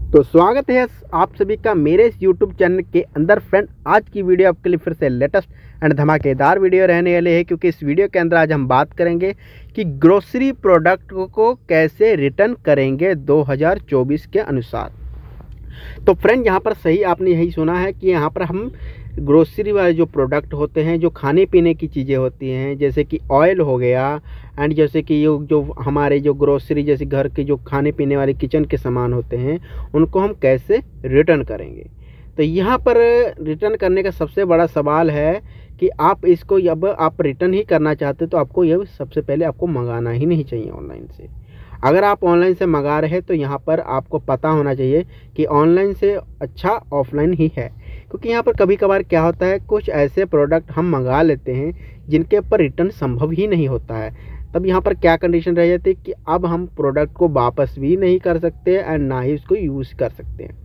तो स्वागत है आप सभी का मेरे इस यूट्यूब चैनल के अंदर। फ्रेंड, आज की वीडियो आपके लिए फिर से लेटेस्ट एंड धमाकेदार वीडियो रहने वाली है, क्योंकि इस वीडियो के अंदर आज हम बात करेंगे कि ग्रोसरी प्रोडक्ट को कैसे रिटर्न करेंगे 2024 के अनुसार। तो फ्रेंड, यहाँ पर सही आपने यही सुना है कि यहाँ पर हम ग्रोसरी वाले जो प्रोडक्ट होते हैं, जो खाने पीने की चीज़ें होती हैं, जैसे कि ऑयल हो गया एंड जैसे कि जो हमारे जो ग्रोसरी जैसे घर के जो खाने पीने वाले किचन के सामान होते हैं, उनको हम कैसे रिटर्न करेंगे। तो यहाँ पर रिटर्न करने का सबसे बड़ा सवाल है कि आप इसको अब आप रिटर्न ही करना चाहते तो आपको ये सबसे पहले आपको मंगाना ही नहीं चाहिए ऑनलाइन से। अगर आप ऑनलाइन से मंगा रहे हैं तो यहाँ पर आपको पता होना चाहिए कि ऑनलाइन से अच्छा ऑफलाइन ही है, क्योंकि यहाँ पर कभी कभार क्या होता है, कुछ ऐसे प्रोडक्ट हम मंगा लेते हैं जिनके ऊपर रिटर्न संभव ही नहीं होता है। तब यहाँ पर क्या कंडीशन रह जाती है कि अब हम प्रोडक्ट को वापस भी नहीं कर सकते एंड ना ही उसको यूज़ कर सकते हैं।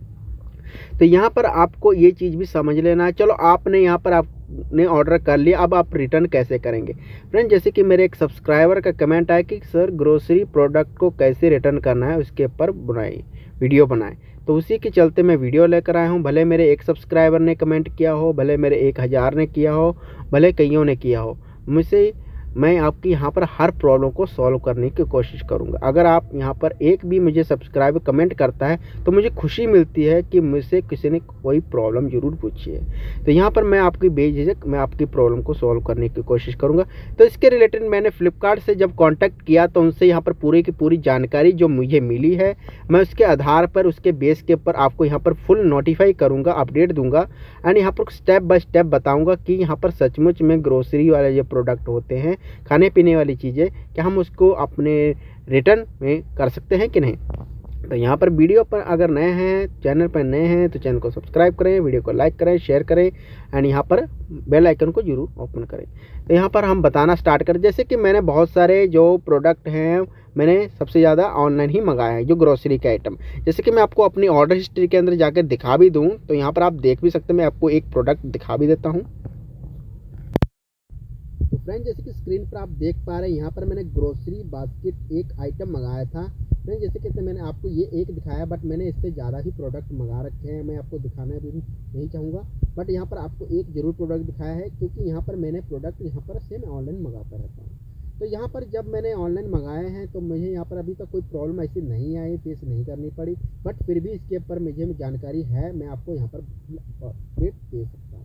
तो यहाँ पर आपको ये चीज़ भी समझ लेना है। चलो, आपने यहाँ पर आपने ऑर्डर कर लिया, अब आप रिटर्न कैसे करेंगे। फ्रेंड, जैसे कि मेरे एक सब्सक्राइबर का कमेंट आया कि सर ग्रोसरी प्रोडक्ट को कैसे रिटर्न करना है, उसके ऊपर वीडियो बनाएं। तो उसी के चलते मैं वीडियो लेकर आया हूँ। भले मेरे एक सब्सक्राइबर ने कमेंट किया हो, भले मेरे 1000 ने किया हो, भले कईयों ने किया हो, मुझसे मैं आपकी यहाँ पर हर प्रॉब्लम को सॉल्व करने की कोशिश करूँगा। अगर आप यहाँ पर एक भी मुझे सब्सक्राइब कमेंट करता है तो मुझे खुशी मिलती है कि मुझसे किसी ने कोई प्रॉब्लम ज़रूर पूछी है। तो यहाँ पर मैं आपकी बेझिझक मैं आपकी प्रॉब्लम को सॉल्व करने की कोशिश करूँगा। तो इसके रिलेटेड मैंने फ्लिपकार्ट से जब कॉन्टैक्ट किया तो उनसे यहाँ पर पूरी की पूरी जानकारी जो मुझे मिली है, मैं उसके आधार पर उसके बेस के ऊपर आपको यहाँ पर फुल नोटिफाई करूँगा, अपडेट दूँगा एंड यहाँ पर स्टेप बाय स्टेप बताऊँगा कि यहाँ पर सचमुच में ग्रोसरी वाले जो प्रोडक्ट होते हैं, खाने पीने वाली चीज़ें, क्या हम उसको अपने रिटर्न में कर सकते हैं कि नहीं। तो यहाँ पर वीडियो पर अगर नए हैं, चैनल पर नए हैं, तो चैनल को सब्सक्राइब करें, वीडियो को लाइक करें, शेयर करें एंड यहाँ पर बेल आइकन को जरूर ओपन करें। तो यहाँ पर हम बताना स्टार्ट करें। जैसे कि मैंने बहुत सारे जो प्रोडक्ट हैं, मैंने सबसे ज़्यादा ऑनलाइन ही मंगाया है जो ग्रोसरी के आइटम। जैसे कि मैं आपको अपनी ऑर्डर हिस्ट्री के अंदर जाकर दिखा भी दूँ, तो यहाँ पर आप देख भी सकते हैं। मैं आपको एक प्रोडक्ट दिखा भी देता हूँ। तो फ्रेंड, जैसे कि स्क्रीन पर आप देख पा रहे हैं, यहाँ पर मैंने ग्रोसरी बास्केट एक आइटम मंगाया था। फ्रेंड, जैसे कि मैंने आपको ये एक दिखाया, बट मैंने इससे ज़्यादा ही प्रोडक्ट मंगा रखे हैं। मैं आपको दिखाना भी नहीं चाहूँगा, बट यहाँ पर आपको एक ज़रूर प्रोडक्ट दिखाया है, क्योंकि यहाँ पर मैंने प्रोडक्ट यहाँ पर से मैं ऑनलाइन मंगाता रहता हूँ। तो यहाँ पर जब मैंने ऑनलाइन मंगाए हैं तो मुझे यहाँ पर अभी तक कोई प्रॉब्लम ऐसी नहीं आई, फेस नहीं करनी पड़ी, बट फिर भी इसके ऊपर मुझे जानकारी है, मैं आपको यहाँ पर अपडेट दे सकता हूँ।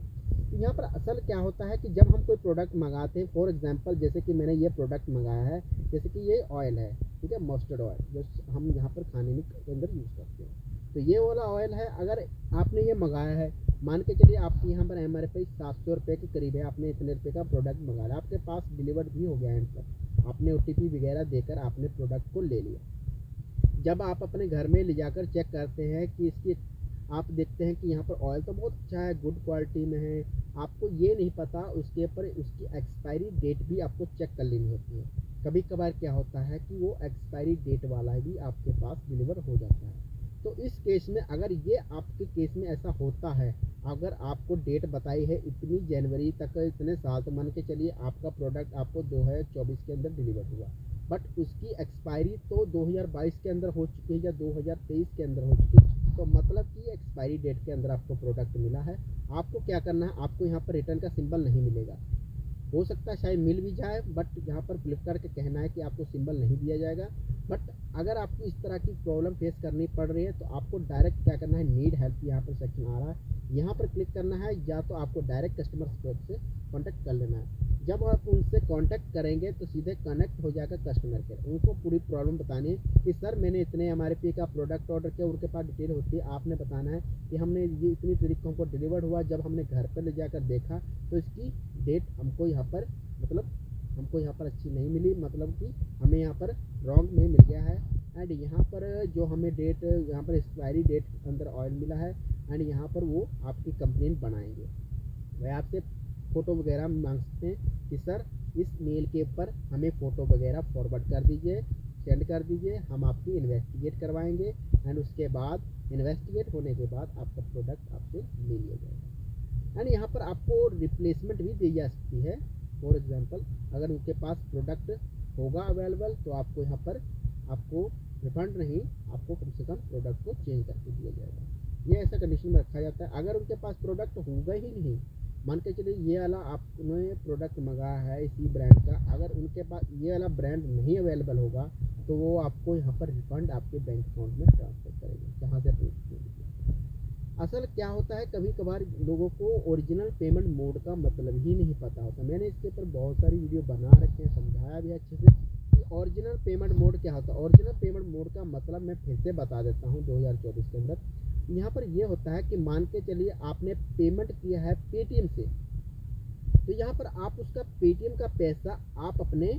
तो यहाँ पर असल क्या होता है कि जब हम कोई प्रोडक्ट मंगाते हैं, फॉर एग्जांपल जैसे कि मैंने ये प्रोडक्ट मंगाया है, जैसे कि ये ऑयल है, ठीक है, मस्टर्ड ऑयल, जो हम यहाँ पर खाने में के अंदर यूज़ करते हैं। तो ये वाला ऑयल है। अगर आपने ये मंगाया है, मान के चलिए आपके यहाँ पर MRP 700 रुपये के करीब है, आपने इतने रुपये का प्रोडक्ट मंगाया, आपके पास डिलीवर्ड भी हो गया एंड पर, आपने OTP वगैरह देकर आपने प्रोडक्ट को ले लिया। जब आप अपने घर में ले जाकर चेक करते हैं कि इसकी, आप देखते हैं कि यहाँ पर ऑयल तो बहुत अच्छा है, गुड क्वालिटी में है, आपको ये नहीं पता उसके ऊपर उसकी एक्सपायरी डेट भी आपको चेक कर लेनी होती है। कभी कभार क्या होता है कि वो एक्सपायरी डेट वाला भी आपके पास डिलीवर हो जाता है। तो इस केस में अगर ये आपके केस में ऐसा होता है, अगर आपको डेट बताई है इतनी जनवरी तक, इतने साल, तो मान के चलिए आपका प्रोडक्ट आपको 2024 के अंदर डिलीवर हुआ, बट उसकी एक्सपायरी तो 2022 के अंदर हो चुकी है या 2023 के अंदर हो चुकी है, तो मतलब कि एक्सपायरी डेट के अंदर आपको प्रोडक्ट मिला है। आपको क्या करना है, आपको यहाँ पर रिटर्न का सिंबल नहीं मिलेगा। हो सकता है शायद मिल भी जाए, बट यहाँ पर फ्लिपकार्ट का कहना है कि आपको सिंबल नहीं दिया जाएगा। बट अगर आपको इस तरह की प्रॉब्लम फेस करनी पड़ रही है तो आपको डायरेक्ट क्या करना है, नीड हेल्प यहाँ पर सेक्शन आ रहा है, यहाँ पर क्लिक करना है, या तो आपको डायरेक्ट कस्टमर सपोर्ट से कॉन्टैक्ट कर लेना है। जब आप उनसे कांटेक्ट करेंगे तो सीधे कनेक्ट हो जाएगा कस्टमर केयर। उनको पूरी प्रॉब्लम बतानी है कि सर मैंने इतने MRP का प्रोडक्ट ऑर्डर किया, उनके पास डिटेल होती है, आपने बताना है कि हमने ये इतनी तारीख को हमको डिलीवर्ड हुआ, जब हमने घर पर ले जाकर देखा तो इसकी डेट हमको यहाँ पर हमको यहाँ पर अच्छी नहीं मिली, मतलब कि हमें यहाँ पर रॉन्ग में मिल गया है। एंड यहाँ पर जो हमें डेट, यहाँ पर एक्सपायरी डेट अंदर ऑयल मिला है, एंड यहाँ पर वो आपकी कंप्लेंट बनाएंगे। वह आपसे फ़ोटो वगैरह मांग सकते हैं कि सर इस मेल के ऊपर हमें फ़ोटो वगैरह फॉरवर्ड कर दीजिए, सेंड कर दीजिए, हम आपकी इन्वेस्टिगेट करवाएंगे एंड उसके बाद इन्वेस्टिगेट होने के बाद आपका प्रोडक्ट आपसे ले लिया जाएगा। एंड यहाँ पर आपको रिप्लेसमेंट भी दी जा सकती है। फॉर एग्जांपल अगर उनके पास प्रोडक्ट होगा अवेलेबल तो आपको यहाँ पर आपको रिफंड नहीं, आपको कम से कम प्रोडक्ट को चेंज करके दिया जाएगा। ये ऐसा कंडीशन में रखा जाता है। अगर उनके पास प्रोडक्ट होगा ही नहीं, मान के चलिए ये वाला आपने प्रोडक्ट मंगाया है इसी ब्रांड का, अगर उनके पास ये वाला ब्रांड नहीं अवेलेबल होगा तो वो आपको यहाँ पर रिफंड आपके बैंक अकाउंट में ट्रांसफर करेंगे जहाँ से आपने असल क्या होता है, कभी कभार लोगों को ओरिजिनल पेमेंट मोड का मतलब ही नहीं पता होता। मैंने इसके ऊपर बहुत सारी वीडियो बना रखे हैं, समझाया भी अच्छे से कि ओरिजिनल पेमेंट मोड क्या होता है। ओरिजिनल पेमेंट मोड का मतलब मैं फिर से बता देता हूँ 2024 के अंदर। यहाँ पर ये होता है कि मान के चलिए आपने पेमेंट किया है पेटीएम से, तो यहाँ पर आप उसका पेटीएम का पैसा आप अपने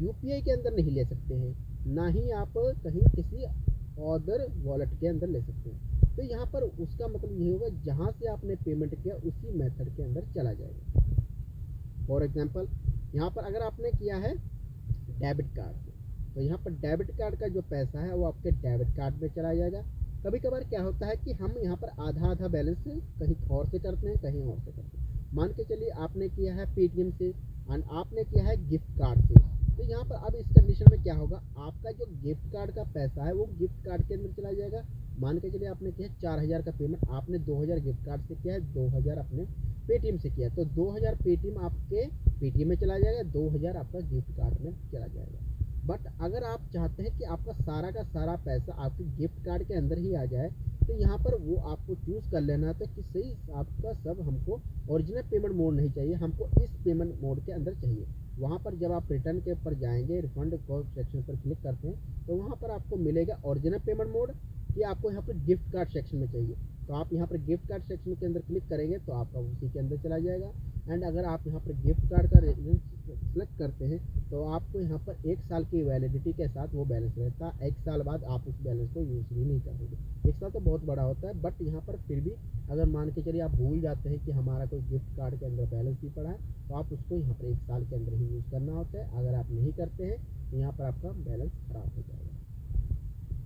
यूपीआई के अंदर नहीं ले सकते हैं, ना ही आप कहीं किसी अदर वॉलेट के अंदर ले सकते हैं। तो यहाँ पर उसका मतलब ये होगा जहाँ से आपने पेमेंट किया उसी मेथड के अंदर चला जाएगा। फॉर एग्जांपल यहाँ पर अगर आपने किया है डेबिट कार्ड से, तो यहाँ पर डेबिट कार्ड का जो पैसा है वो आपके डेबिट कार्ड में चला जाएगा। कभी कभार क्या होता है कि हम यहाँ पर आधा आधा बैलेंस कहीं और से करते हैं, कहीं और से करते हैं। मान के चलिए आपने किया है पेटीएम से और आपने किया है गिफ्ट कार्ड से, तो यहाँ पर अब इस कंडीशन में क्या होगा, आपका जो गिफ्ट कार्ड का पैसा है वो गिफ्ट कार्ड के अंदर चला जाएगा। मान के चलिए आपने किया 4000 का पेमेंट, आपने 2000 गिफ्ट कार्ड से किया है, 2000 अपने पेटीएम से किया, तो 2000 पेटीएम आपके पेटीएम में चला जाएगा, 2000 आपका गिफ्ट कार्ड में चला जाएगा। बट अगर आप चाहते हैं कि आपका सारा का सारा पैसा आपके गिफ्ट कार्ड के अंदर ही आ जाए, तो यहाँ पर वो आपको चूज़ कर लेना था कि सही आपका सब हमको ओरिजिनल पेमेंट मोड नहीं चाहिए, हमको इस पेमेंट मोड के अंदर चाहिए। वहाँ पर जब आप रिटर्न के ऊपर जाएंगे, रिफंड कॉल सेक्शन पर क्लिक करते हैं, तो वहाँ पर आपको मिलेगा ओरिजिनल पेमेंट मोड कि आपको यहाँ पर गिफ्ट कार्ड सेक्शन में चाहिए। तो आप यहाँ पर गिफ्ट कार्ड सेक्शन के अंदर क्लिक करेंगे तो आपका उसी के अंदर चला जाएगा। एंड अगर आप यहाँ पर गिफ्ट कार्ड का रेजिडेंस सेलेक्ट करते हैं तो आपको यहाँ पर 1 साल की वैलिडिटी के साथ वो बैलेंस रहता है। 1 साल बाद आप उस बैलेंस को यूज़ भी नहीं करोगे। 1 साल तो बहुत बड़ा होता है, बट यहाँ पर फिर भी अगर मान के चलिए आप भूल जाते हैं कि हमारा कोई गिफ्ट कार्ड के अंदर बैलेंस भी पड़ा है, तो आप उसको यहाँ पर 1 साल के अंदर ही यूज़ करना होता है। अगर आप नहीं करते हैं तो यहाँ पर आपका बैलेंस ख़राब हो जाएगा।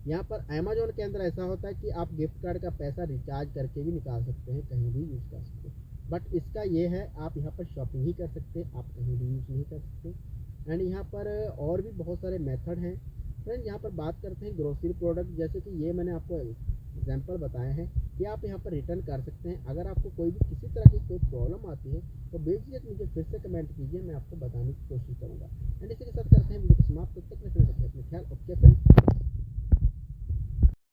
यहाँ पर अमेजोन के अंदर ऐसा होता है कि आप गिफ्ट कार्ड का पैसा रिचार्ज करके भी निकाल सकते हैं, कहीं भी यूज़ कर सकते हैं। बट इसका ये है, आप यहाँ पर शॉपिंग ही कर सकते हैं, आप कहीं भी यूज़ नहीं कर सकते। एंड यहाँ पर और भी बहुत सारे मेथड हैं। फ्रेंड यहाँ पर बात करते हैं ग्रोसरी प्रोडक्ट, जैसे कि ये मैंने आपको एग्जांपल बताए हैं कि आप यहाँ पर रिटर्न कर सकते हैं। अगर आपको कोई भी किसी तरह की कोई प्रॉब्लम आती है तो बेझिझक मुझे फिर से कमेंट कीजिए, मैं आपको बताने की कोशिश करूँगा। एंड इसी के साथ करते हैं वीडियो को समाप्त। तब तक अपने ख्याल। Okay friend.